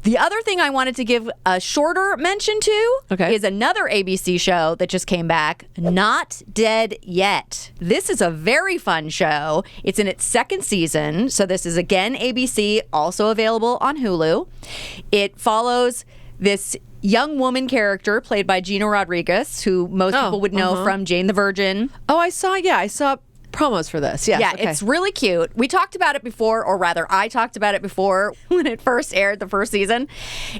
The other thing I wanted to give a shorter mention to is another ABC show that just came back, Not Dead Yet. This is a very fun show. It's in its second season, so this is again ABC, also available on Hulu. It follows this young woman character played by Gina Rodriguez, who most people would know from Jane the Virgin. Oh, I saw promos for this. Yes. Yeah, it's really cute. We talked about it before, or rather, I talked about it before when it first aired, the first season.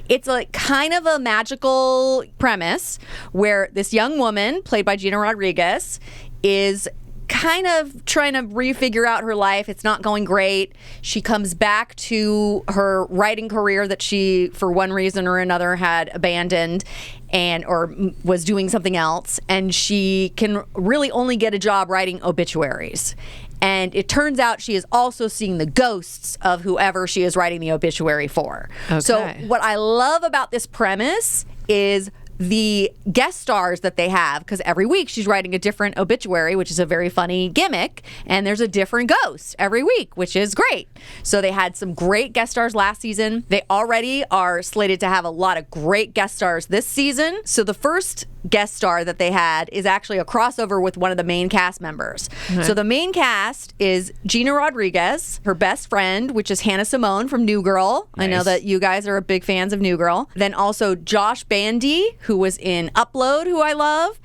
It's like kind of a magical premise where this young woman, played by Gina Rodriguez, is kind of trying to refigure out her life. It's not going great. She comes back to her writing career that she, for one reason or another, had abandoned or was doing something else. And she can really only get a job writing obituaries. And it turns out she is also seeing the ghosts of whoever she is writing the obituary for. Okay. So what I love about this premise is the guest stars that they have, because every week she's writing a different obituary, which is a very funny gimmick, and there's a different ghost every week, which is great. So they had some great guest stars last season. They already are slated to have a lot of great guest stars this season. So the first guest star that they had is actually a crossover with one of the main cast members. So the main cast is Gina Rodriguez, her best friend, which is Hannah Simone from New Girl. Nice. I know that you guys are big fans of New Girl. Then also Josh Banday, who was in Upload, who I love.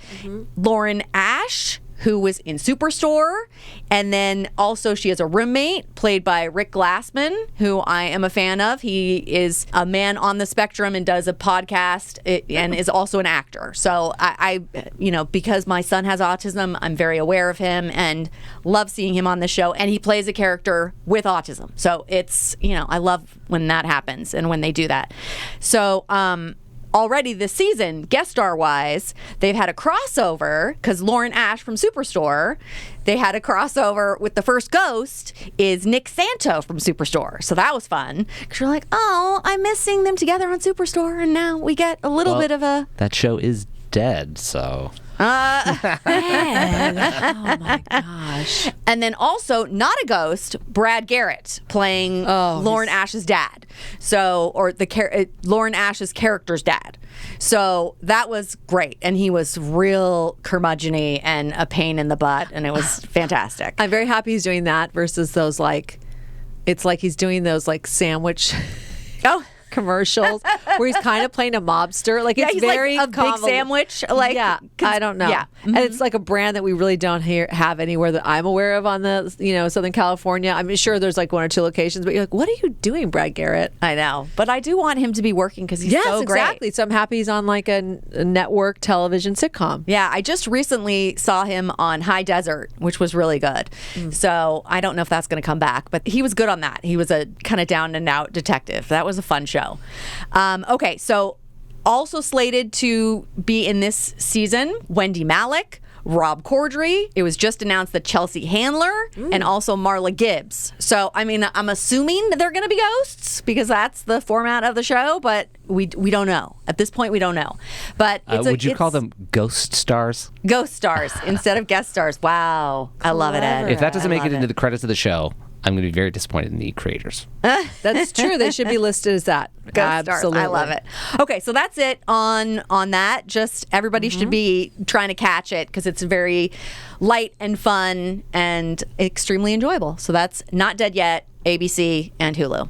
Lauren Ash, who was in Superstore. And then also she has a roommate played by Rick Glassman, who I am a fan of. He is a man on the spectrum and does a podcast and is also an actor. So I because my son has autism, I'm very aware of him and love seeing him on the show. And he plays a character with autism. So it's, I love when that happens and when they do that. So, already this season, guest star wise, they've had a crossover because Lauren Ash from Superstore, they had a crossover with the first ghost is Nick Santo from Superstore. So that was fun because you're like, oh, I'm missing them together on Superstore, and now we get a little bit of a. That show is dead, so. Oh my gosh. And then also, not a ghost, Brad Garrett playing Lauren Ash's dad. So, or Lauren Ash's character's dad. So that was great. And he was real curmudgeon-y and a pain in the butt. And it was fantastic. I'm very happy he's doing that versus those it's like he's doing those sandwich. Commercials where he's kind of playing a mobster. It's he's very like a big sandwich. I don't know. Yeah. And it's like a brand that we really don't have anywhere that I'm aware of on the Southern California. I'm sure there's one or two locations, but you're like, what are you doing, Brad Garrett? I know, but I do want him to be working because he's so great. Exactly. So I'm happy he's on a network television sitcom. Yeah, I just recently saw him on High Desert, which was really good. So I don't know if that's going to come back, but he was good on that. He was a kind of down and out detective. That was a fun show. Okay, so also slated to be in this season, Wendy Malick, Rob Corddry. It was just announced that Chelsea Handler and also Marla Gibbs. So, I'm assuming that they're going to be ghosts because that's the format of the show, but we don't know. At this point, we don't know. But would you call them ghost stars? Ghost stars instead of guest stars. Wow. I love it, Ed. If that doesn't make it into the credits of the show, I'm going to be very disappointed in the creators. That's true. They should be listed as that. Absolutely. I love it. Okay, so that's it on that. Just everybody should be trying to catch it because it's very light and fun and extremely enjoyable. So that's Not Dead Yet, ABC, and Hulu.